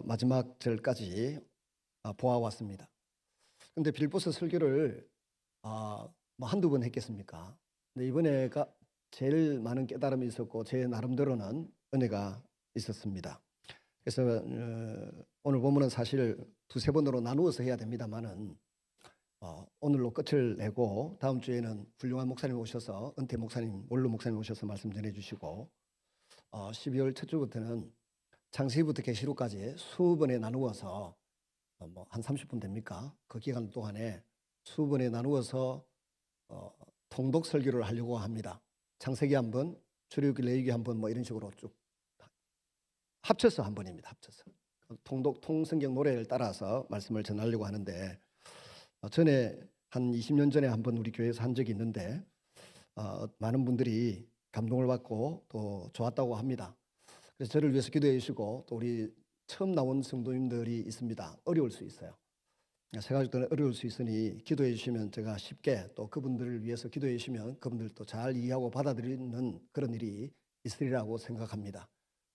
마지막 절까지 보아왔습니다. 그런데 빌립보서 설교를 뭐 한두 번 했겠습니까? 근데 이번에가 제일 많은 깨달음이 있었고 제 나름대로는 은혜가 있었습니다. 그래서 오늘 본문은 사실 두세 번으로 나누어서 해야 됩니다만은 오늘로 끝을 내고 다음 주에는 훌륭한 목사님 오셔서 은퇴 목사님, 원로 목사님 오셔서 말씀 전해주시고 12월 첫 주부터는 창세기부터 계시록까지 수번에 나누어서 뭐 한 30분 됩니까? 그 기간 동안에 수번에 나누어서 통독 설교를 하려고 합니다. 창세기 한 번, 출애굽기, 레위기 한 번, 뭐 이런 식으로 쭉 합쳐서 한 번입니다. 합쳐서 통독 통성경 노래를 따라서 말씀을 전하려고 하는데 전에 한 20년 전에 한 번 우리 교회에서 한 적이 있는데 많은 분들이 감동을 받고 또 좋았다고 합니다. 그래서 저를 위해서 기도해 주시고 또 우리 처음 나온 성도님들이 있습니다. 어려울 수 있어요. 세가족들은 어려울 수 있으니 기도해 주시면 제가 쉽게 또 그분들을 위해서 기도해 주시면 그분들도 잘 이해하고 받아들이는 그런 일이 있으리라고 생각합니다.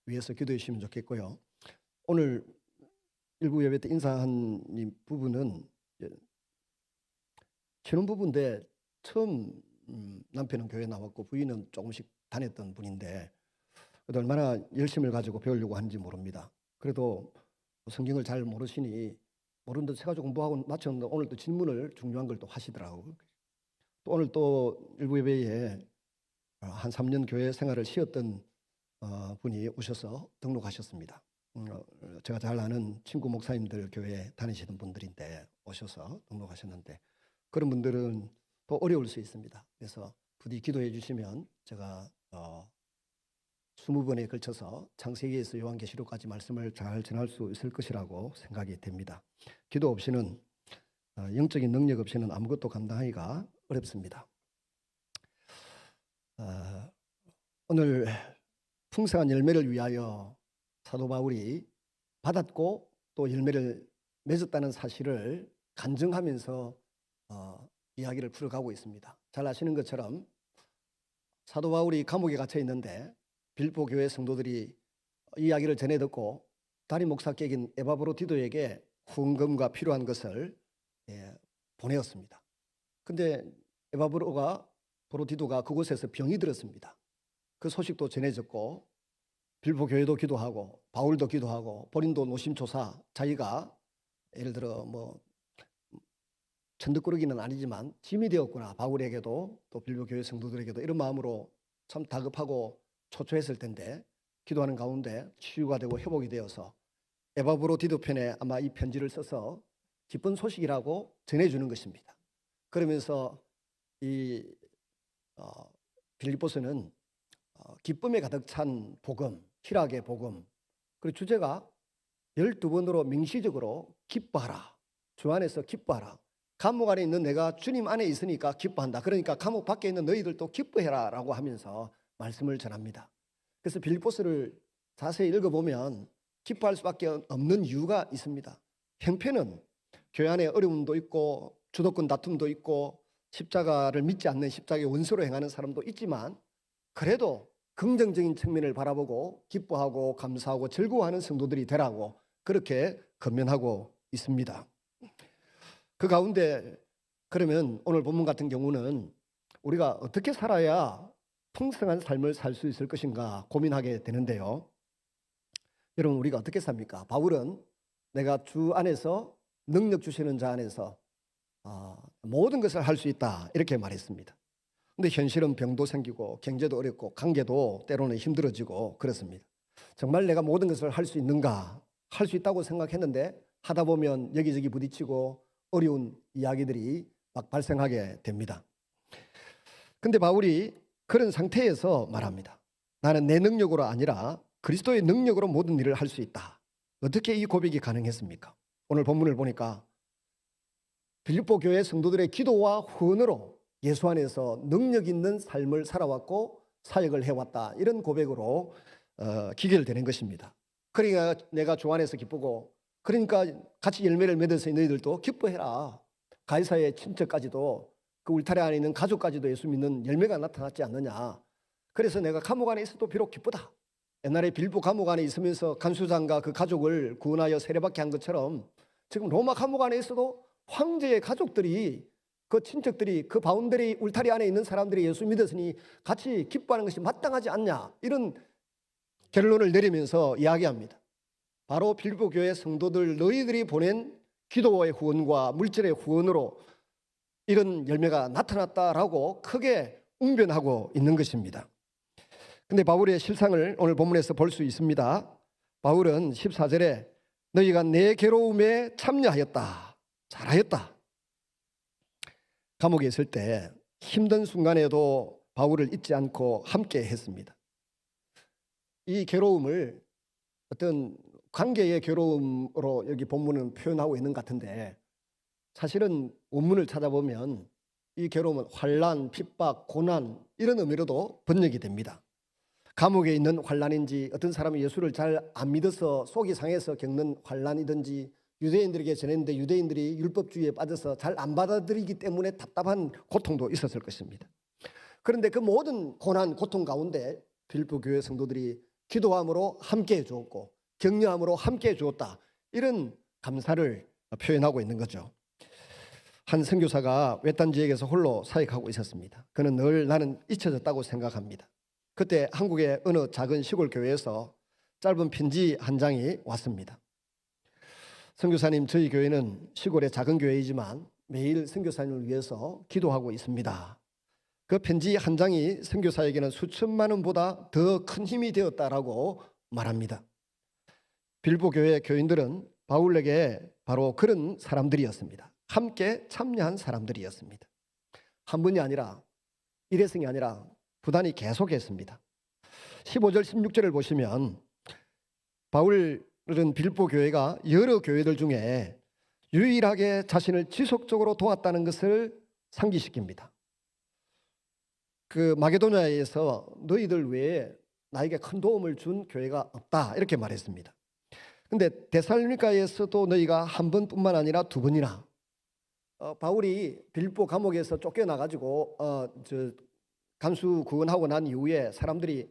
위해서 기도해 주시면 좋겠고요. 오늘 일부 예배 때 인사한 이 부분은 신혼부부인데 처음 남편은 교회 나왔고 부인은 조금씩 다녔던 분인데 얼마나 열심을 가지고 배우려고 하는지 모릅니다. 그래도 성경을 잘 모르시니 모르는데 세가지고 공부하고 마쳤는데 오늘 또 질문을 중요한 걸 또 하시더라고요. 또 오늘 또 일부 예배에 한 3년 교회 생활을 쉬었던 분이 오셔서 등록하셨습니다. 제가 잘 아는 친구 목사님들 교회에 다니시던 분들인데 오셔서 등록하셨는데 그런 분들은 또 어려울 수 있습니다. 그래서 부디 기도해 주시면 제가 20번에 걸쳐서 창세기에서 요한계시록까지 말씀을 잘 전할 수 있을 것이라고 생각이 됩니다. 기도 없이는 영적인 능력 없이는 아무것도 감당하기가 어렵습니다. 오늘 풍성한 열매를 위하여 사도 바울이 받았고 또 열매를 맺었다는 사실을 간증하면서 이야기를 풀어가고 있습니다. 잘 아시는 것처럼 사도 바울이 감옥에 갇혀 있는데 빌립보 교회 성도들이 이 이야기를 전해 듣고 담임 목사격인 에바브로디도에게 후원금과 필요한 것을 보내었습니다. 근데 에바브로디도가 그곳에서 병이 들었습니다. 그 소식도 전해졌고 빌립보 교회도 기도하고 바울도 기도하고 본인도 노심초사 자기가 예를 들어 뭐 천득꾸러기는 아니지만 짐이 되었구나. 바울에게도 또 빌립보 교회 성도들에게도 이런 마음으로 참 다급하고 초조했을 텐데 기도하는 가운데 치유가 되고 회복이 되어서 에바브로디도 편에 아마 이 편지를 써서 기쁜 소식이라고 전해주는 것입니다. 그러면서 이 빌립보서는 기쁨에 가득 찬 복음, 희락의 복음, 그리고 주제가 12번으로 명시적으로 기뻐하라. 주 안에서 기뻐하라. 감옥 안에 있는 내가 주님 안에 있으니까 기뻐한다. 그러니까 감옥 밖에 있는 너희들도 기뻐해라 라고 하면서 말씀을 전합니다. 그래서 빌립보서를 자세히 읽어보면 기뻐할 수밖에 없는 이유가 있습니다. 형편은 교회 안에 어려움도 있고 주도권 다툼도 있고 십자가를 믿지 않는 십자가의 원수로 행하는 사람도 있지만 그래도 긍정적인 측면을 바라보고 기뻐하고 감사하고 즐거워하는 성도들이 되라고 그렇게 권면하고 있습니다. 그 가운데 그러면 오늘 본문 같은 경우는 우리가 어떻게 살아야 풍성한 삶을 살 수 있을 것인가 고민하게 되는데요. 여러분 우리가 어떻게 삽니까? 바울은 내가 주 안에서 능력 주시는 자 안에서 모든 것을 할 수 있다 이렇게 말했습니다. 근데 현실은 병도 생기고 경제도 어렵고 관계도 때로는 힘들어지고 그렇습니다. 정말 내가 모든 것을 할 수 있는가? 할 수 있다고 생각했는데 하다 보면 여기저기 부딪히고 어려운 이야기들이 막 발생하게 됩니다. 근데 바울이 그런 상태에서 말합니다. 나는 내 능력으로 아니라 그리스도의 능력으로 모든 일을 할 수 있다. 어떻게 이 고백이 가능했습니까? 오늘 본문을 보니까 빌립보 교회 성도들의 기도와 후원으로 예수 안에서 능력 있는 삶을 살아왔고 사역을 해왔다. 이런 고백으로 기결되는 것입니다. 그러니까 내가 주 안에서 기쁘고 그러니까 같이 열매를 맺어서 너희들도 기뻐해라. 가이사의 친척까지도 그 울타리 안에 있는 가족까지도 예수 믿는 열매가 나타났지 않느냐. 그래서 내가 감옥 안에 있어도 비록 기쁘다. 옛날에 빌보 감옥 안에 있으면서 간수장과 그 가족을 구원하여 세례받게 한 것처럼 지금 로마 감옥 안에 있어도 황제의 가족들이, 그 친척들이, 그 바운더리 울타리 안에 있는 사람들이 예수 믿었으니 같이 기뻐하는 것이 마땅하지 않냐, 이런 결론을 내리면서 이야기합니다. 바로 빌보 교회 성도들, 너희들이 보낸 기도의 후원과 물질의 후원으로 이런 열매가 나타났다라고 크게 웅변하고 있는 것입니다. 근데 바울의 실상을 오늘 본문에서 볼 수 있습니다. 바울은 14절에 너희가 내 괴로움에 참여하였다, 잘하였다. 감옥에 있을 때 힘든 순간에도 바울을 잊지 않고 함께 했습니다. 이 괴로움을 어떤 관계의 괴로움으로 여기 본문은 표현하고 있는 것 같은데, 사실은 원문을 찾아보면 이 괴로움은 환난, 핍박, 고난 이런 의미로도 번역이 됩니다. 감옥에 있는 환난인지, 어떤 사람이 예수를 잘 안 믿어서 속이 상해서 겪는 환난이든지, 유대인들에게 전했는데 유대인들이 율법주의에 빠져서 잘 안 받아들이기 때문에 답답한 고통도 있었을 것입니다. 그런데 그 모든 고난, 고통 가운데 빌보 교회 성도들이 기도함으로 함께 해주었고 격려함으로 함께 해주었다, 이런 감사를 표현하고 있는 거죠. 한 선교사가 외딴 지역에서 홀로 사역하고 있었습니다. 그는 늘 나는 잊혀졌다고 생각합니다. 그때 한국의 어느 작은 시골 교회에서 짧은 편지 한 장이 왔습니다. 선교사님, 저희 교회는 시골의 작은 교회이지만 매일 선교사님을 위해서 기도하고 있습니다. 그 편지 한 장이 선교사에게는 수천만 원보다 더 큰 힘이 되었다라고 말합니다. 빌보 교회 교인들은 바울에게 바로 그런 사람들이었습니다. 함께 참여한 사람들이었습니다. 한 번이 아니라, 일회성이 아니라 부단히 계속했습니다. 15절 16절을 보시면 바울은 빌보 교회가 여러 교회들 중에 유일하게 자신을 지속적으로 도왔다는 것을 상기시킵니다. 그 마게도냐에서 너희들 외에 나에게 큰 도움을 준 교회가 없다, 이렇게 말했습니다. 근데 데살로니가에서도 너희가 한 번뿐만 아니라 두 번이나, 바울이 빌보 감옥에서 쫓겨나가지고 간수 구원하고 난 이후에 사람들이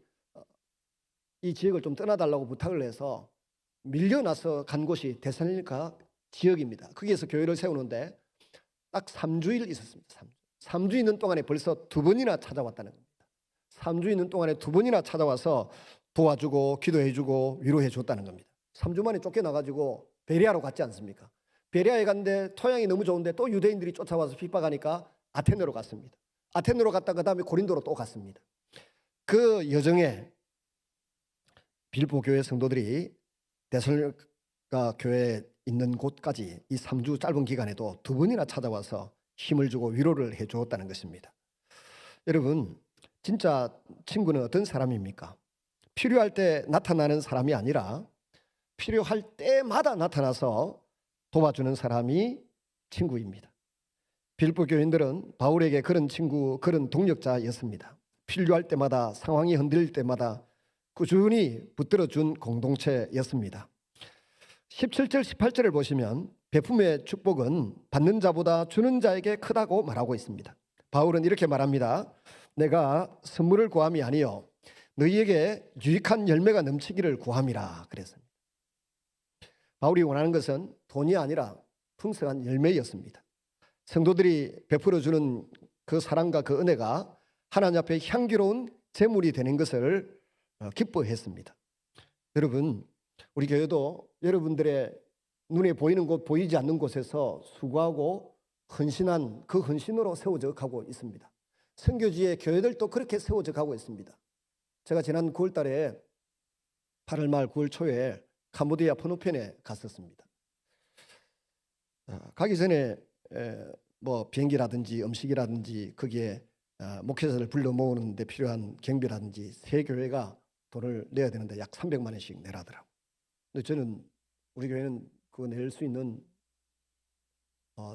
이 지역을 좀 떠나달라고 부탁을 해서 밀려나서 간 곳이 데살로니가 지역입니다. 거기에서 교회를 세우는데 딱 3주일 있었습니다. 3주 있는 동안에 벌써 두 번이나 찾아왔다는 겁니다. 3주 있는 동안에 두 번이나 찾아와서 도와주고 기도해주고 위로해줬다는 겁니다. 3주 만에 쫓겨나가지고 베레아로 갔지 않습니까? 베레아에 갔는데 토양이 너무 좋은데 또 유대인들이 쫓아와서 핍박하니까 아테네로 갔습니다. 아테네로 갔다 그 다음에 고린도로 또 갔습니다. 그 여정에 빌보 교회 성도들이 데살로니가 교회에 있는 곳까지 이 3주 짧은 기간에도 두 번이나 찾아와서 힘을 주고 위로를 해주었다는 것입니다. 여러분, 진짜 친구는 어떤 사람입니까? 필요할 때 나타나는 사람이 아니라 필요할 때마다 나타나서 도와주는 사람이 친구입니다. 빌보 교인들은 바울에게 그런 친구, 그런 동력자였습니다. 필요할 때마다, 상황이 흔들릴 때마다 꾸준히 붙들어준 공동체였습니다. 17절 18절을 보시면 베품의 축복은 받는 자보다 주는 자에게 크다고 말하고 있습니다. 바울은 이렇게 말합니다. 내가 선물을 구함이 아니요 너희에게 유익한 열매가 넘치기를 구함이라 그랬습니다. 바울이 원하는 것은 돈이 아니라 풍성한 열매였습니다. 성도들이 베풀어주는 그 사랑과 그 은혜가 하나님 앞에 향기로운 제물이 되는 것을 기뻐했습니다. 여러분, 우리 교회도 여러분들의 눈에 보이는 곳, 보이지 않는 곳에서 수고하고 헌신한 그 헌신으로 세워져 가고 있습니다. 선교지의 교회들도 그렇게 세워져 가고 있습니다. 제가 지난 9월 달에 8월 말 9월 초에 캄보디아 프놈펜에 갔었습니다. 가기 전에 뭐 비행기라든지 음식이라든지 거기에 목회자를 불러 모으는 데 필요한 경비라든지 세 교회가 돈을 내야 되는데 약 300만 원씩 내라더라고요. 근데 저는 우리 교회는 그거 낼 수 있는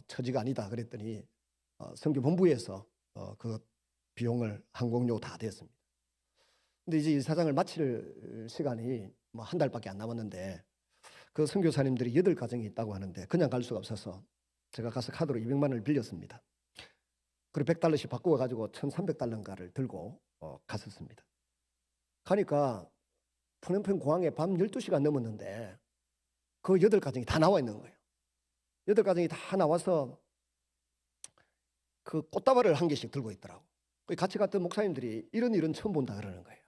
처지가 아니다 그랬더니 선교본부에서 그 비용을 항공료 다 댔습니다. 근데 이제 이 사장을 마칠 시간이 뭐 한 달밖에 안 남았는데 그 선교사님들이 8가정이 있다고 하는데 그냥 갈 수가 없어서 제가 가서 카드로 200만 원을 빌렸습니다. 그리고 100달러씩 바꾸어 가지고 1,300달러인가를 들고 갔었습니다. 가니까 푸놈펜 공항에 밤 12시가 넘었는데 그 8가정이 다 나와 있는 거예요. 8가정이 다 나와서 그 꽃다발을 한 개씩 들고 있더라고. 같이 갔던 목사님들이 이런 일은 처음 본다 그러는 거예요.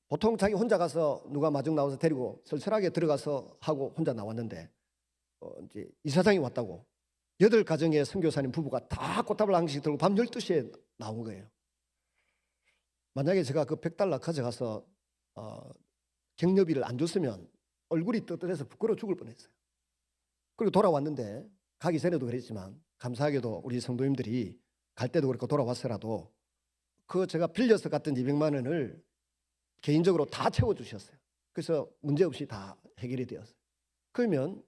보통 자기 혼자 가서 누가 마중 나와서 데리고 쓸쓸하게 들어가서 하고 혼자 나왔는데 이제 이사장이 왔다고 8가정의 선교사님 부부가 다 꽃다발 한 개씩 들고 밤 12시에 나온 거예요. 만약에 제가 그 $100 가져가서 격려비를 안 줬으면 얼굴이 떳떳해서 부끄러워 죽을 뻔했어요. 그리고 돌아왔는데 가기 전에도 그랬지만 감사하게도 우리 성도님들이 갈 때도 그렇고 돌아왔어라도 그 제가 빌려서 갔던 200만 원을 개인적으로 다 채워주셨어요. 그래서 문제없이 다 해결이 되었어요. 그러면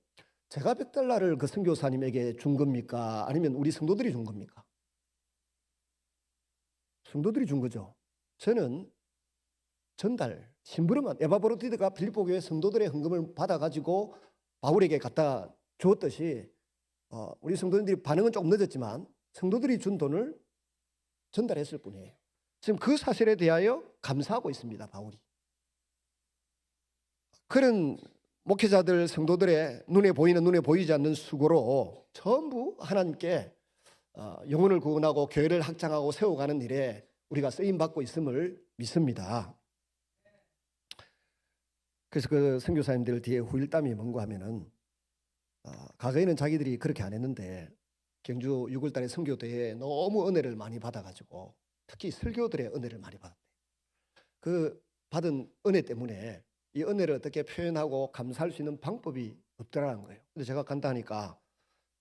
제가 $100를 그 선교사님에게 준 겁니까? 아니면 우리 성도들이 준 겁니까? 성도들이 준 거죠. 저는 전달, 심부름한 에바브로디드가 빌립보 교회 성도들의 헌금을 받아가지고 바울에게 갖다 주었듯이 우리 성도들이 반응은 조금 늦었지만 성도들이 준 돈을 전달했을 뿐이에요. 지금 그 사실에 대하여 감사하고 있습니다. 바울이. 그런 목회자들 성도들의 눈에 보이는 눈에 보이지 않는 수고로 전부 하나님께 영혼을 구원하고 교회를 확장하고 세워가는 일에 우리가 쓰임받고 있음을 믿습니다. 그래서 그 선교사님들 뒤에 후일담이 뭔가 하면은 과거에는 자기들이 그렇게 안 했는데 경주 6월달에 선교대회에 너무 은혜를 많이 받아가지고 특히 설교들의 은혜를 많이 받았대요. 그 받은 은혜 때문에 이 은혜를 어떻게 표현하고 감사할 수 있는 방법이 없더라는 거예요. 근데 제가 간다니까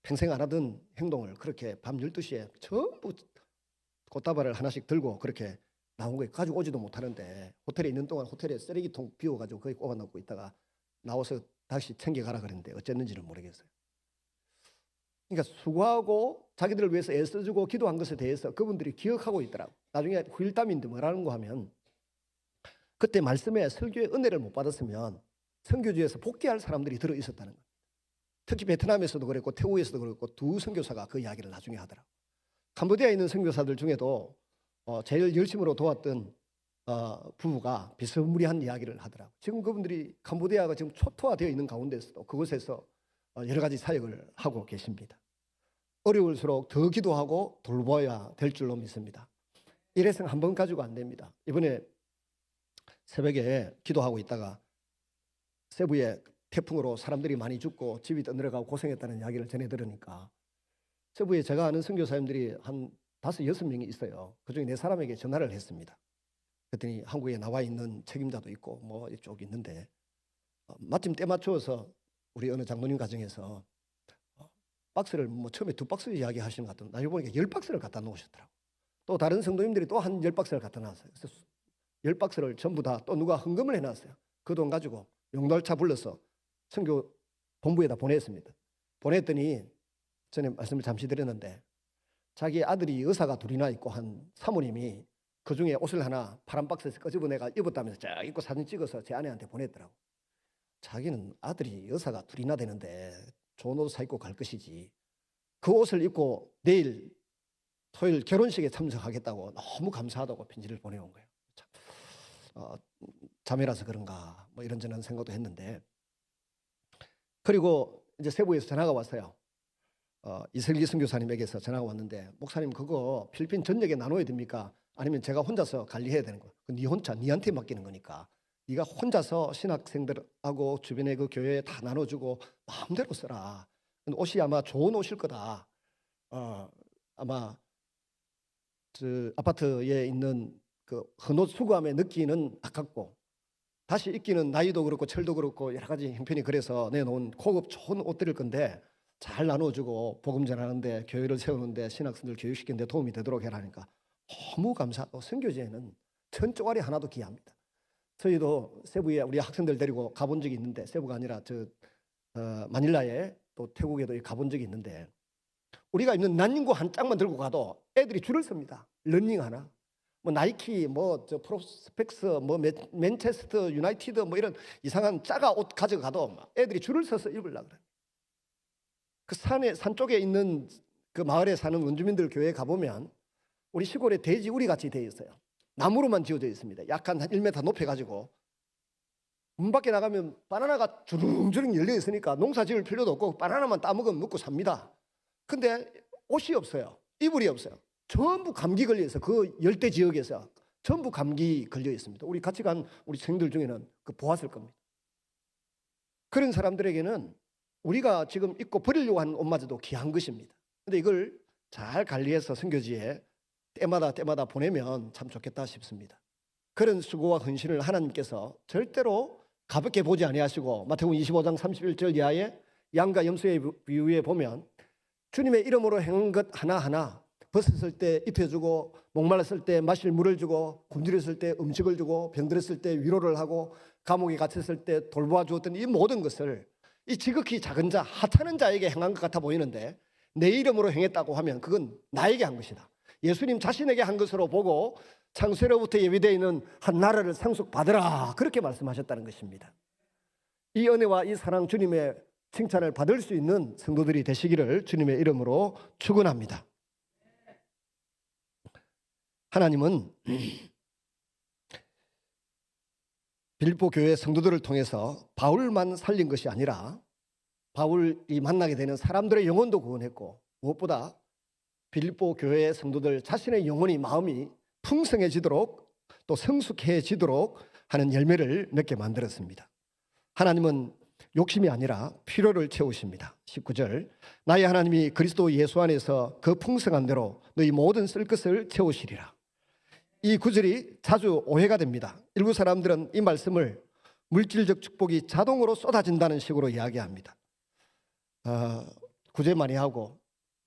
평생 안 하던 행동을 그렇게 밤 12시에 전부 꽃다발을 하나씩 들고 그렇게 나온 거예요. 가지고 오지도 못하는데 호텔에 있는 동안 호텔에 쓰레기통 비워가지고 거기 꼽아놓고 있다가 나와서 다시 챙겨가라 그랬는데 어쨌는지는 모르겠어요. 그러니까 수고하고 자기들을 위해서 애써주고 기도한 것에 대해서 그분들이 기억하고 있더라고. 나중에 후일담인데 뭐라는 거 하면 그때 말씀에 설교의 은혜를 못 받았으면 선교지에서 복귀할 사람들이 들어 있었다는 거예요. 특히 베트남에서도 그랬고 태국에서도 그랬고 두 선교사가 그 이야기를 나중에 하더라고. 캄보디아에 있는 선교사들 중에도 제일 열심으로 도왔던 부부가 비스무리한 이야기를 하더라고. 지금 그분들이 캄보디아가 지금 초토화되어 있는 가운데서도 그곳에서 여러 가지 사역을 하고 계십니다. 어려울수록 더 기도하고 돌봐야 될 줄로 믿습니다. 일회성 한 번 가지고 안 됩니다. 이번에 새벽에 기도하고 있다가 세부에 태풍으로 사람들이 많이 죽고 집이 떠내려가고 고생했다는 이야기를 전해 들으니까 세부에 제가 아는 선교사님들이 한 5, 6명이 있어요. 그중에 4사람에게 전화를 했습니다. 그랬더니 한국에 나와 있는 책임자도 있고 뭐 이쪽 있는데 마침 때 맞추어서 우리 어느 장로님 가정에서 박스를 뭐 처음에 2박스 이야기 하시는 것 같던데 나중에 보니까 10박스를 갖다 놓으셨더라고. 또 다른 성도님들이 또 한 10박스를 갖다 놨어요. 그래서 10박스를 전부 다 또 누가 헌금을 해놨어요. 그 돈 가지고 용달차 불러서 선교 본부에다 보냈습니다. 보냈더니 전에 말씀을 잠시 드렸는데 자기 아들이 의사가 둘이나 있고 한 사모님이 그중에 옷을 하나 파란 박스에서 끄집어내가 입었다면서 쫙 입고 사진 찍어서 제 아내한테 보냈더라고. 자기는 아들이 여사가 둘이나 되는데 좋은 옷 사 입고 갈 것이지 그 옷을 입고 내일 토요일 결혼식에 참석하겠다고 너무 감사하다고 편지를 보내온 거예요. 자매라서 그런가 뭐 이런저런 생각도 했는데 그리고 이제 세부에서 전화가 왔어요. 이슬기 선교사님에게서 전화가 왔는데 목사님 그거 필리핀 전역에 나눠야 됩니까? 아니면 제가 혼자서 관리해야 되는 거야? 네 혼자 니한테 맡기는 거니까 네가 혼자서 신학생들하고 주변에 그 교회에 다 나눠주고 마음대로 써라. 옷이 아마 좋은 옷일 거다. 아마 저 아파트에 있는 그 헌옷 수거함의 느끼는 아깝고 다시 입기는 나이도 그렇고 철도 그렇고 여러 가지 형편이 그래서 내놓은 고급 좋은 옷들일 건데 잘 나눠주고 복음 전하는데 교회를 세우는데 신학생들 교육시키는데 도움이 되도록 해라니까 너무 감사하고 선교지에는 천조가리 하나도 귀합니다. 저희도 세부에 우리 학생들 데리고 가본 적이 있는데 세부가 아니라 마닐라에 또 태국에도 가본 적이 있는데 우리가 입는 난닝구 한 짝만 들고 가도 애들이 줄을 섭니다. 러닝 하나 뭐 나이키 뭐 프로스펙스 뭐 맨체스터 유나이티드 뭐 이런 이상한 짜가 옷 가져가도 애들이 줄을 서서 입으려고 그래요. 그 산 쪽에 있는 그 마을에 사는 원주민들 교회에 가보면 우리 시골에 돼지 우리 같이 되어 있어요. 나무로만 지어져 있습니다. 약간 한 1m 높여가지고 문 밖에 나가면 바나나가 주렁주렁 열려 있으니까 농사 지을 필요도 없고 바나나만 따먹으면 먹고 삽니다. 근데 옷이 없어요. 이불이 없어요. 전부 감기 걸려 있어요. 그 열대 지역에서 전부 감기 걸려 있습니다. 우리 같이 간 우리 친구들 중에는 그 보았을 겁니다. 그런 사람들에게는 우리가 지금 입고 버리려고 하는 옷마저도 귀한 것입니다. 근데 이걸 잘 관리해서 선교지에 때마다 보내면 참 좋겠다 싶습니다. 그런 수고와 헌신을 하나님께서 절대로 가볍게 보지 아니하시고 마태복음 25장 31절 이하에 양과 염소의 비유에 보면 주님의 이름으로 행한 것 하나하나 벗었을 때 입혀주고 목말랐을 때 마실 물을 주고 굶주렸을 때 음식을 주고 병들었을 때 위로를 하고 감옥에 갇혔을 때 돌보아 주었던 이 모든 것을 이 지극히 작은 자 하찮은 자에게 행한 것 같아 보이는데 내 이름으로 행했다고 하면 그건 나에게 한 것이다. 예수님 자신에게 한 것으로 보고 창세로부터 예비되어 있는 한 나라를 상속받으라 그렇게 말씀하셨다는 것입니다. 이 은혜와 이 사랑 주님의 칭찬을 받을 수 있는 성도들이 되시기를 주님의 이름으로 축원합니다. 하나님은 빌립보 교회 성도들을 통해서 바울만 살린 것이 아니라 바울이 만나게 되는 사람들의 영혼도 구원했고 무엇보다 빌립보 교회의 성도들 자신의 영혼이 마음이 풍성해지도록 또 성숙해지도록 하는 열매를 맺게 만들었습니다. 하나님은 욕심이 아니라 필요를 채우십니다. 19절 나의 하나님이 그리스도 예수 안에서 그 풍성한 대로 너희 모든 쓸 것을 채우시리라. 이 구절이 자주 오해가 됩니다. 일부 사람들은 이 말씀을 물질적 축복이 자동으로 쏟아진다는 식으로 이야기합니다. 구제 많이 하고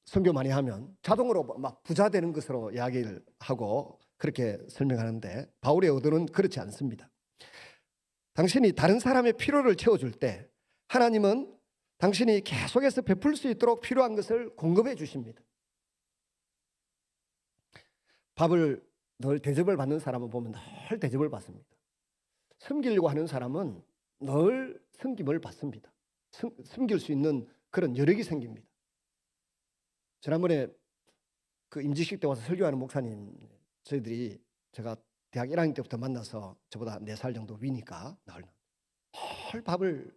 선교 많이 하면 자동으로 막 부자 되는 것으로 이야기를 하고 그렇게 설명하는데 바울의 의도는 그렇지 않습니다. 당신이 다른 사람의 필요를 채워줄 때 하나님은 당신이 계속해서 베풀 수 있도록 필요한 것을 공급해 주십니다. 밥을 늘 대접을 받는 사람은 보면 늘 대접을 받습니다. 섬기려고 하는 사람은 늘 섬김을 받습니다. 섬길 수 있는 그런 여력이 생깁니다. 지난번에 그 임직식 때 와서 설교하는 목사님 저희들이 제가 대학 1학년 때부터 만나서 저보다 4살 정도 위니까 늘 밥을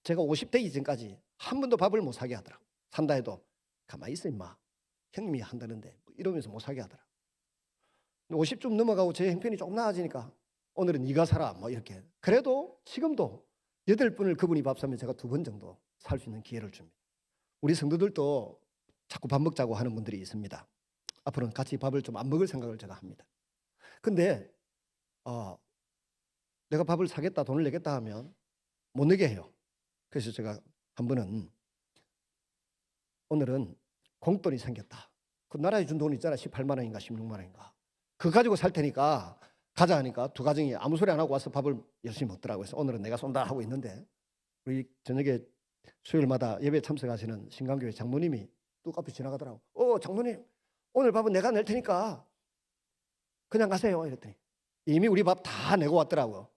제가 50대 이전까지 한 번도 밥을 못 사게 하더라고. 산다 해도 가만히 있어 임마 형님이 한다는데 이러면서 못 사게 하더라고. 50좀 넘어가고 제 형편이 조금 나아지니까 오늘은 네가 사라 뭐 이렇게. 그래도 지금도 8분을 그분이 밥 사면 제가 2번 정도 살 수 있는 기회를 줍니다. 우리 성도들도 자꾸 밥 먹자고 하는 분들이 있습니다. 앞으로는 같이 밥을 좀 안 먹을 생각을 제가 합니다. 근데 내가 밥을 사겠다 돈을 내겠다 하면 못 내게 해요. 그래서 제가 한 번은 오늘은 공돈이 생겼다. 그 나라에 준 돈 있잖아. 18만 원인가 16만 원인가. 그거 가지고 살 테니까 가자 하니까 두 가정이 아무 소리 안 하고 와서 밥을 열심히 먹더라고요. 그래서 오늘은 내가 쏜다 하고 있는데 우리 저녁에 수요일마다 예배에 참석하시는 신강교회 장모님이 뚝 앞에 지나가더라고. 장모님 오늘 밥은 내가 낼 테니까 그냥 가세요 이랬더니 이미 우리 밥 다 내고 왔더라고요.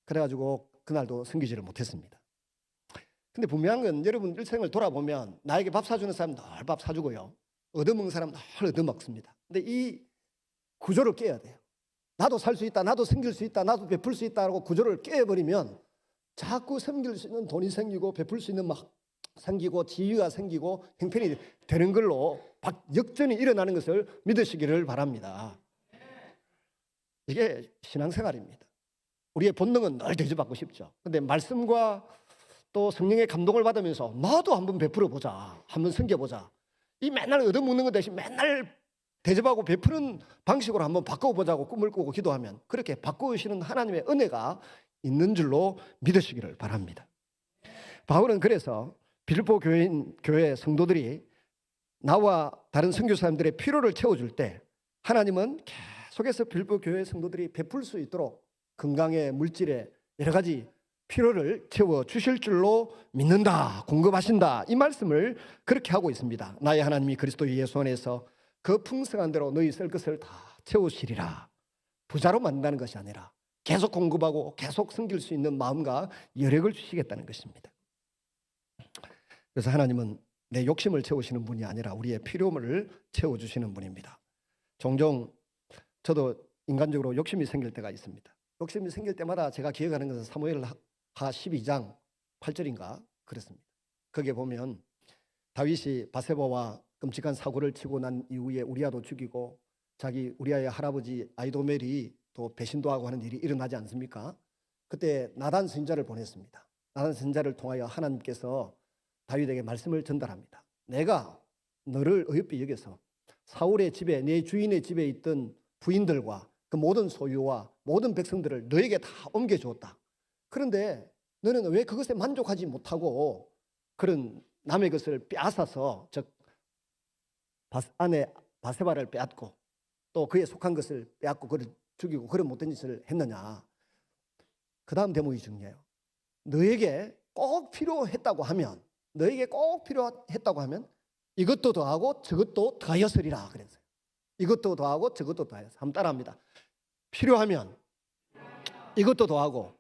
그래가지고 그날도 섬기지를 못했습니다. 근데 분명한 건 여러분 일생을 돌아보면 나에게 밥 사주는 사람 늘 밥 사주고요. 얻어먹는 사람 늘 얻어먹습니다. 근데 이 구조를 깨야 돼요. 나도 살 수 있다, 나도 섬길 수 있다, 나도 베풀 수 있다라고 구조를 깨버리면 자꾸 섬길 수 있는 돈이 생기고 베풀 수 있는 막 생기고 지위가 생기고 형편이 되는 걸로 역전이 일어나는 것을 믿으시기를 바랍니다. 이게 신앙생활입니다. 우리의 본능은 늘 대접받고 싶죠. 그런데 말씀과 또 성령의 감동을 받으면서 나도 한번 베풀어 보자, 한번 섬겨보자. 이 맨날 얻어먹는 것 대신 맨날 대접하고 베푸는 방식으로 한번 바꿔보자고 꿈을 꾸고 기도하면 그렇게 바꾸시는 하나님의 은혜가 있는 줄로 믿으시기를 바랍니다. 바울은 그래서 빌립보 교회 성도들이 나와 다른 선교사님들의 필요를 채워줄 때 하나님은 계속해서 빌립보 교회 성도들이 베풀 수 있도록 건강에 물질에 여러 가지 필요를 채워주실 줄로 믿는다, 공급하신다 이 말씀을 그렇게 하고 있습니다. 나의 하나님이 그리스도 예수 안에서 그 풍성한 대로 너희 쓸 것을 다 채우시리라. 부자로 만든다는 것이 아니라 계속 공급하고 계속 섬길 수 있는 마음과 여력을 주시겠다는 것입니다. 그래서 하나님은 내 욕심을 채우시는 분이 아니라 우리의 필요를 채워주시는 분입니다. 종종 저도 인간적으로 욕심이 생길 때가 있습니다. 욕심이 생길 때마다 제가 기억하는 것은 사무엘하 12장 8절인가 그렇습니다. 거기에 보면 다윗이 바세바와 끔찍한 사고를 치고 난 이후에 우리아도 죽이고 자기 우리아의 할아버지 아히도멜이 또 배신도 하고 하는 일이 일어나지 않습니까? 그때 나단 선지자를 보냈습니다. 나단 선지자를 통하여 하나님께서 다윗에게 말씀을 전달합니다. 내가 너를 어여삐 여겨서 사울의 집에 내 주인의 집에 있던 부인들과 그 모든 소유와 모든 백성들을 너에게 다 옮겨주었다. 그런데 너는 왜 그것에 만족하지 못하고 그런 남의 것을 빼앗아서 즉 아내 바세바를 빼앗고 또 그에 속한 것을 빼앗고 그를 죽이고 그런 못된 짓을 했느냐. 그 다음 대목이 중요해요. 너에게 꼭 필요했다고 하면 이것도 더하고 저것도 더하였으리라 그랬어요. 이것도 더하고 저것도 더하였어요. 한번 따라합니다. 필요하면 이것도 더하고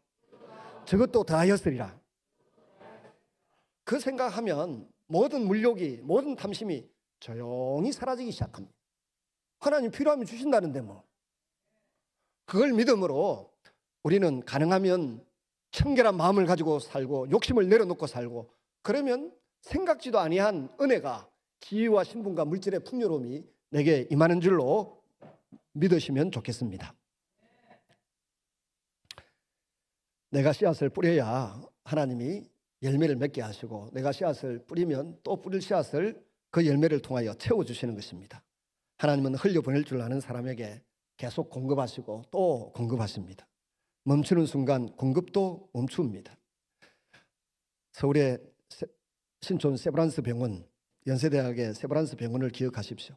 저것도 더하였으리라. 그 생각하면 모든 물욕이 모든 탐심이 조용히 사라지기 시작합니다. 하나님 필요하면 주신다는데 뭐. 그걸 믿음으로 우리는 가능하면 청결한 마음을 가지고 살고 욕심을 내려놓고 살고 그러면 생각지도 아니한 은혜가 지위와 신분과 물질의 풍요로움이 내게 임하는 줄로 믿으시면 좋겠습니다. 내가 씨앗을 뿌려야 하나님이 열매를 맺게 하시고 내가 씨앗을 뿌리면 또 뿌릴 씨앗을 그 열매를 통하여 채워주시는 것입니다. 하나님은 흘려보낼 줄 아는 사람에게 계속 공급하시고 또 공급하십니다. 멈추는 순간 공급도 멈춥니다. 서울의 신촌 세브란스 병원, 연세대학의 세브란스 병원을 기억하십시오.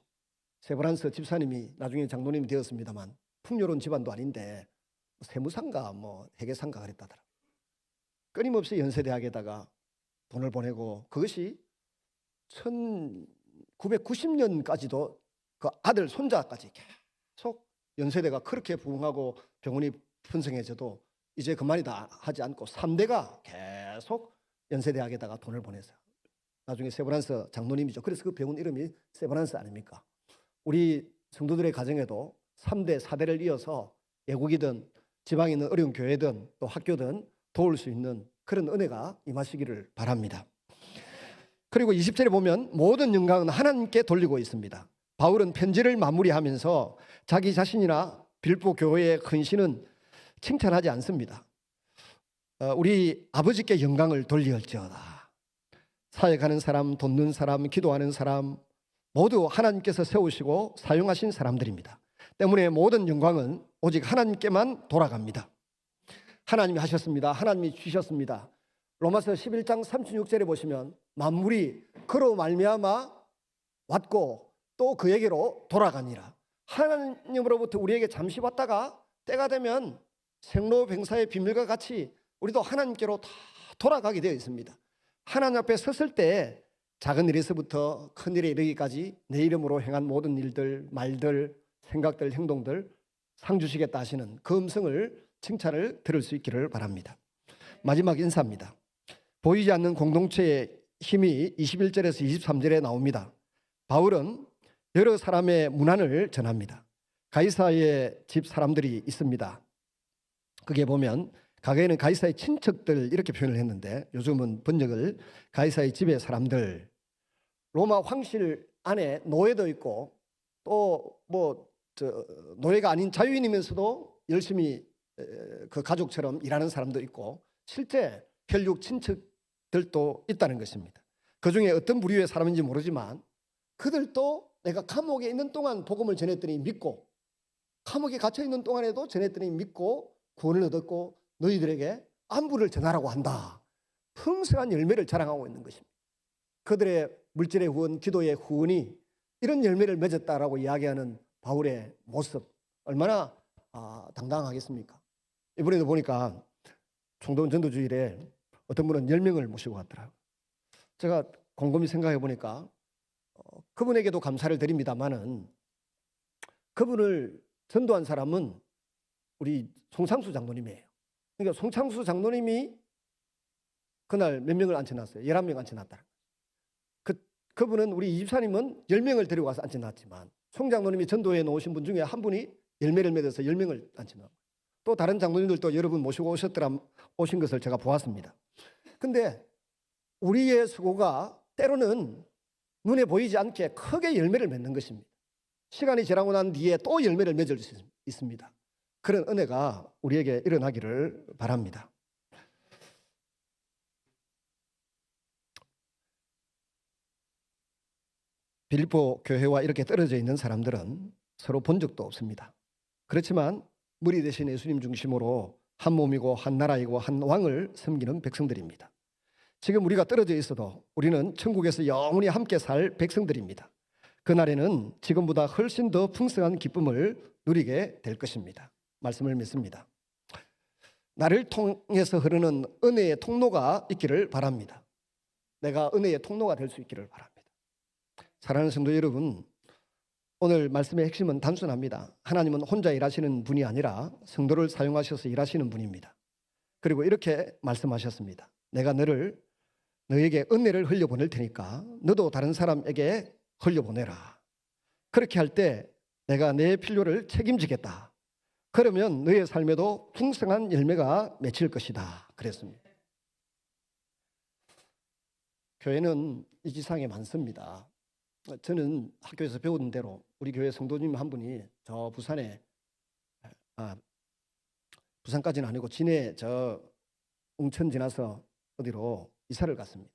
세브란스 집사님이 나중에 장로님이 되었습니다만 풍요로운 집안도 아닌데 세무상가 회계상가 그랬다더라. 끊임없이 연세대학에다가 돈을 보내고 그것이 1990년까지도 그 아들 손자까지 계속 연세대가 그렇게 부흥하고 병원이 풍성해져도 이제 그만이다 하지 않고 3대가 계속 연세대학에다가 돈을 보냈어요. 나중에 세브란스 장로님이죠. 그래서 그 병원 이름이 세브란스 아닙니까? 우리 성도들의 가정에도 3대, 4대를 이어서 외국이든 지방에 있는 어려운 교회든 또 학교든 도울 수 있는 그런 은혜가 임하시기를 바랍니다. 그리고 20절에 보면 모든 영광은 하나님께 돌리고 있습니다. 바울은 편지를 마무리하면서 자기 자신이나 빌보 교회의 헌신은 칭찬하지 않습니다. 우리 아버지께 영광을 돌리었지어다. 사역하는 사람, 돕는 사람, 기도하는 사람 모두 하나님께서 세우시고 사용하신 사람들입니다. 때문에 모든 영광은 오직 하나님께만 돌아갑니다. 하나님이 하셨습니다. 하나님이 주셨습니다. 로마서 11장 36절에 보시면 만물이 그로 말미암아 왔고 또 그에게로 돌아가니라. 하나님으로부터 우리에게 잠시 왔다가 때가 되면 생로병사의 비밀과 같이 우리도 하나님께로 다 돌아가게 되어 있습니다. 하나님 앞에 섰을 때 작은 일에서부터 큰 일에 이르기까지 내 이름으로 행한 모든 일들, 말들, 생각들, 행동들 상 주시겠다 하시는 그 음성을 칭찬을 들을 수 있기를 바랍니다. 마지막 인사입니다. 보이지 않는 공동체의 힘이 21절에서 23절에 나옵니다. 바울은 여러 사람의 문안을 전합니다. 가이사의 집 사람들이 있습니다. 거기에 보면 과거에는 가이사의 친척들 이렇게 표현을 했는데 요즘은 번역을 가이사의 집의 사람들, 로마 황실 안에 노예도 있고 또 노예가 아닌 자유인이면서도 열심히 그 가족처럼 일하는 사람도 있고 실제 혈육 친척들도 있다는 것입니다. 그중에 어떤 부류의 사람인지 모르지만 그들도 내가 감옥에 있는 동안 복음을 전했더니 믿고 감옥에 갇혀 있는 동안에도 전했더니 믿고 구원을 얻었고 너희들에게 안부를 전하라고 한다. 풍성한 열매를 자랑하고 있는 것입니다. 그들의 물질의 후원, 기도의 후원이 이런 열매를 맺었다라고 이야기하는 바울의 모습 얼마나 당당하겠습니까? 이번에도 보니까 총동 전도주일에 어떤 분은 10명을 모시고 갔더라고요. 제가 곰곰이 생각해 보니까 그분에게도 감사를 드립니다만은 그분을 전도한 사람은 우리 송창수 장로님이에요. 그러니까 송창수 장로님이 그날 몇 명을 앉혀놨어요. 11명 앉혀놨다. 그분은 우리 이집사님은 10명을 데리고 가서 앉혀놨지만 송 장로님이 전도해 놓으신 분 중에 한 분이 열매를 맺어서 10명을 앉혀놨어요. 또 다른 장로님들도 여러분 모시고 오신 것을 제가 보았습니다. 근데 우리의 수고가 때로는 눈에 보이지 않게 크게 열매를 맺는 것입니다. 시간이 지나고 난 뒤에 또 열매를 맺을 수 있습니다. 그런 은혜가 우리에게 일어나기를 바랍니다. 빌립보 교회와 이렇게 떨어져 있는 사람들은 서로 본 적도 없습니다. 그렇지만 무리 대신 예수님 중심으로 한 몸이고 한 나라이고 한 왕을 섬기는 백성들입니다. 지금 우리가 떨어져 있어도 우리는 천국에서 영원히 함께 살 백성들입니다. 그날에는 지금보다 훨씬 더 풍성한 기쁨을 누리게 될 것입니다. 말씀을 믿습니다. 나를 통해서 흐르는 은혜의 통로가 있기를 바랍니다. 내가 은혜의 통로가 될 수 있기를 바랍니다. 사랑하는 성도 여러분, 오늘 말씀의 핵심은 단순합니다. 하나님은 혼자 일하시는 분이 아니라 성도를 사용하셔서 일하시는 분입니다. 그리고 이렇게 말씀하셨습니다. 내가 너에게 은혜를 흘려보낼 테니까 너도 다른 사람에게 흘려보내라. 그렇게 할 때 내가 내 필요를 책임지겠다. 그러면 너의 삶에도 풍성한 열매가 맺힐 것이다. 그랬습니다. 교회는 이 지상에 많습니다. 저는 학교에서 배운 대로 우리 교회 성도님 한 분이 저 부산에 부산까지는 아니고 진해 저 웅천 지나서 어디로 이사를 갔습니다.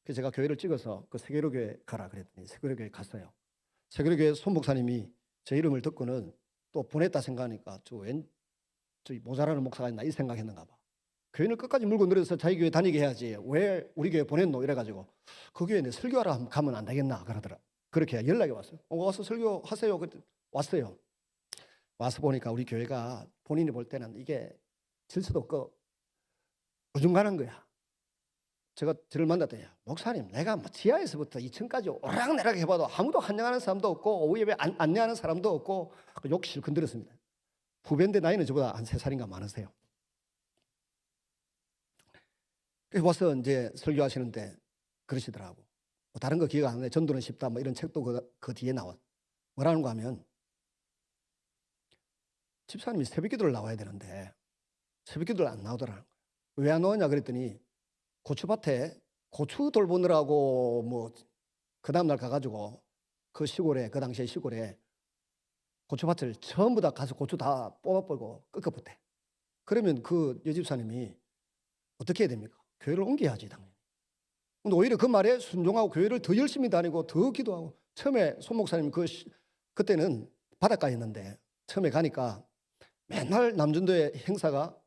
그래서 제가 교회를 찍어서 그 세계로교회 가라 그랬더니 세계로교회 갔어요. 세계로교회 손 목사님이 제 이름을 듣고는 또 보냈다 생각하니까 저 모자라는 목사가 있나 이 생각했는가 봐. 교회를 끝까지 물고 늘어서 자기 교회 다니게 해야지 왜 우리 교회 보냈노 이래가지고 그 교회에 설교하러 가면 안 되겠나 그러더라. 그렇게 연락이 왔어요. 와서 설교하세요. 왔어요. 와서 보니까 우리 교회가 본인이 볼 때는 이게 질서도 없고 어중간한 거야. 제가 저를 만났더니 목사님 내가 지하에서부터 2층까지 오락내락 해봐도 아무도 환영하는 사람도 없고 오후 예배 안내하는 사람도 없고 욕 실컷 들었습니다. 후배인데 나이는 저보다 한 3살인가 많으세요. 그래서 와서 이제 설교하시는데 그러시더라고. 뭐 다른 거 기억 안 나는데 전도는 쉽다 뭐 이런 책도 그 뒤에 나와. 뭐라는 거 하면 집사님이 새벽 기도를 나와야 되는데 새벽 기도를 안 나오더라는 거예요. 왜 안 나오냐 그랬더니 고추밭에 고추 돌보느라고 뭐 그 다음날 가가지고 그 시골에 그 당시에 시골에 고추밭을 전부 다 가서 고추 다 뽑아버리고 꺾어붙대. 그러면 그 여집사님이 어떻게 해야 됩니까? 교회를 옮겨야지 당연히. 근데 오히려 그 말에 순종하고 교회를 더 열심히 다니고 더 기도하고 처음에 손 목사님 그때는 바닷가였는데 처음에 가니까 맨날 남전도의 행사가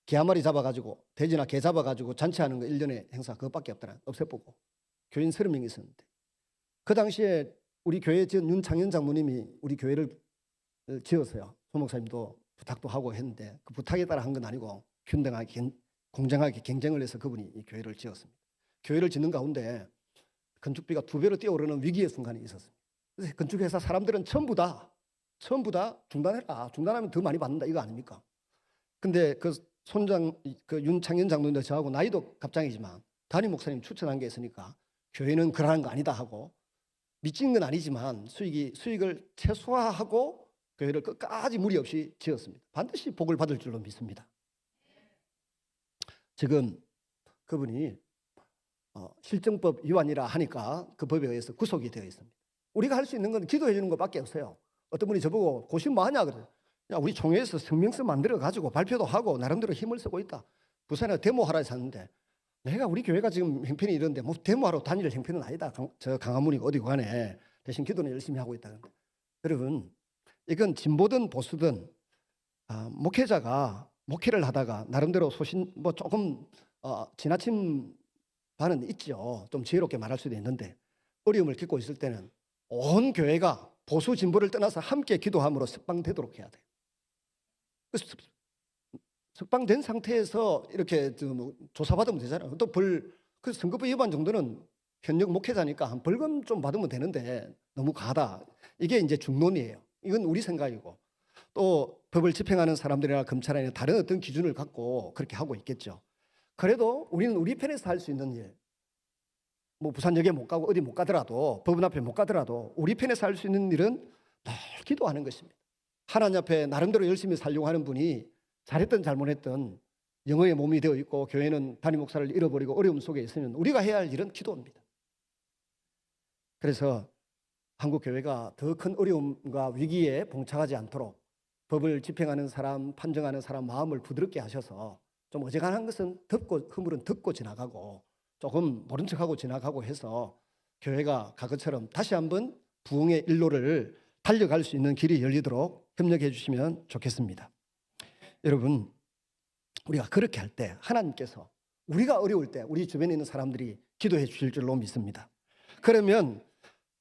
개 한 마리 잡아가지고 돼지나 개 잡아가지고 잔치하는 거 1년에 행사 그것밖에 없더라. 없애보고 교인 30명 있었는데 그 당시에 우리 교회 지은 윤창현 장모님이 우리 교회를 지었어요. 손 목사님도 부탁도 하고 했는데 그 부탁에 따라 한 건 아니고 균등하게 공정하게 경쟁을 해서 그분이 이 교회를 지었습니다. 교회를 짓는 가운데 건축비가 2배로 뛰어오르는 위기의 순간이 있었습니다. 그래서 건축회사 사람들은 전부 다 중단해라. 중단하면 더 많이 받는다 이거 아닙니까? 근데 그 윤창현 장로님도 저하고 나이도 갑장이지만 담임 목사님 추천한 게 있으니까 교회는 그러는 거 아니다 하고 미친 건 아니지만 수익을 최소화하고 교회를 끝까지 무리 없이 지었습니다. 반드시 복을 받을 줄로 믿습니다. 지금 그분이 실정법 위반이라 하니까 그 법에 의해서 구속이 되어 있습니다. 우리가 할 수 있는 건 기도해 주는 것밖에 없어요. 어떤 분이 저보고 고심 뭐 하냐 그래요. 야, 우리 총회에서 성명서 만들어 가지고 발표도 하고 나름대로 힘을 쓰고 있다. 부산에 데모하라 했었는데 내가 우리 교회가 지금 형편이 이런데 뭐 데모하러 다닐 형편은 아니다. 저 강화문이 어디 가네. 대신 기도는 열심히 하고 있다. 여러분 이건 진보든 보수든 목회자가 목회를 하다가 나름대로 뭐 조금 지나친 바는 있죠. 좀 지혜롭게 말할 수도 있는데 어려움을 겪고 있을 때는 온 교회가 보수 진보를 떠나서 함께 기도함으로 석방되도록 해야 돼요. 석방된 상태에서 이렇게 조사받으면 되잖아요. 또 그 선거법 위반 정도는 현역 목회자니까 한 벌금 좀 받으면 되는데 너무 과하다. 이게 이제 중론이에요. 이건 우리 생각이고 또 법을 집행하는 사람들이나 검찰이나 다른 어떤 기준을 갖고 그렇게 하고 있겠죠. 그래도 우리는 우리 편에서 할 수 있는 일, 뭐 부산역에 못 가고 어디 못 가더라도 법원 앞에 못 가더라도 우리 편에서 할 수 있는 일은 늘 기도하는 것입니다. 하나님 앞에 나름대로 열심히 살려고 하는 분이 잘했든 잘못했든 영어의 몸이 되어 있고 교회는 담임 목사를 잃어버리고 어려움 속에 있으면 우리가 해야 할 일은 기도입니다. 그래서 한국 교회가 더 큰 어려움과 위기에 봉착하지 않도록 법을 집행하는 사람, 판정하는 사람 마음을 부드럽게 하셔서 좀 어지간한 것은 덮고, 허물은 덮고 지나가고 조금 모른 척하고 지나가고 해서 교회가 과거처럼 다시 한번 부흥의 일로를 달려갈 수 있는 길이 열리도록 협력해 주시면 좋겠습니다. 여러분, 우리가 그렇게 할 때 하나님께서 우리가 어려울 때 우리 주변에 있는 사람들이 기도해 주실 줄로 믿습니다. 그러면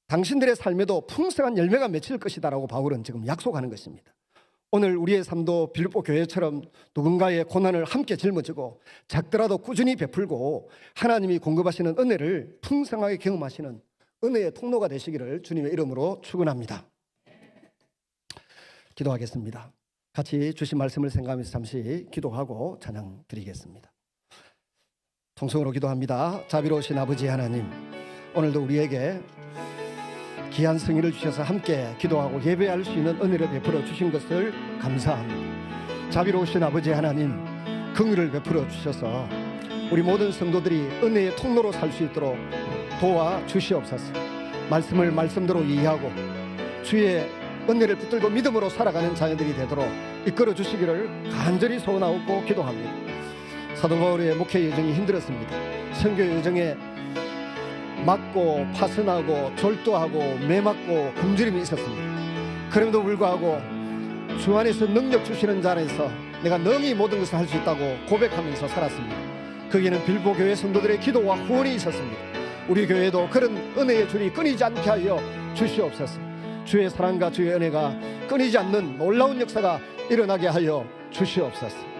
당신들의 삶에도 풍성한 열매가 맺힐 것이다라고 바울은 지금 약속하는 것입니다. 오늘 우리의 삶도 빌립보 교회처럼 누군가의 고난을 함께 짊어지고 작더라도 꾸준히 베풀고 하나님이 공급하시는 은혜를 풍성하게 경험하시는 은혜의 통로가 되시기를 주님의 이름으로 축원합니다. 기도하겠습니다. 같이 주신 말씀을 생각하면서 잠시 기도하고 찬양 드리겠습니다. 통성으로 기도합니다. 자비로우신 아버지 하나님, 오늘도 우리에게 귀한 성의를 주셔서 함께 기도하고 예배할 수 있는 은혜를 베풀어 주신 것을 감사합니다. 자비로우신 아버지 하나님, 긍휼을 베풀어 주셔서 우리 모든 성도들이 은혜의 통로로 살 수 있도록 도와 주시옵소서. 말씀을 말씀대로 이해하고 주의 은혜를 붙들고 믿음으로 살아가는 자녀들이 되도록 이끌어 주시기를 간절히 소원하고 기도합니다. 사도 바울의 목회 여정이 힘들었습니다. 선교 여정에 맞고 파선하고 졸도하고 매맞고 굶주림이 있었습니다. 그럼에도 불구하고 주 안에서 능력 주시는 자 안에서 내가 능히 모든 것을 할 수 있다고 고백하면서 살았습니다. 거기에는 빌립보 교회 성도들의 기도와 후원이 있었습니다. 우리 교회도 그런 은혜의 줄이 끊이지 않게 하여 주시옵소서. 주의 사랑과 주의 은혜가 끊이지 않는 놀라운 역사가 일어나게 하여 주시옵소서.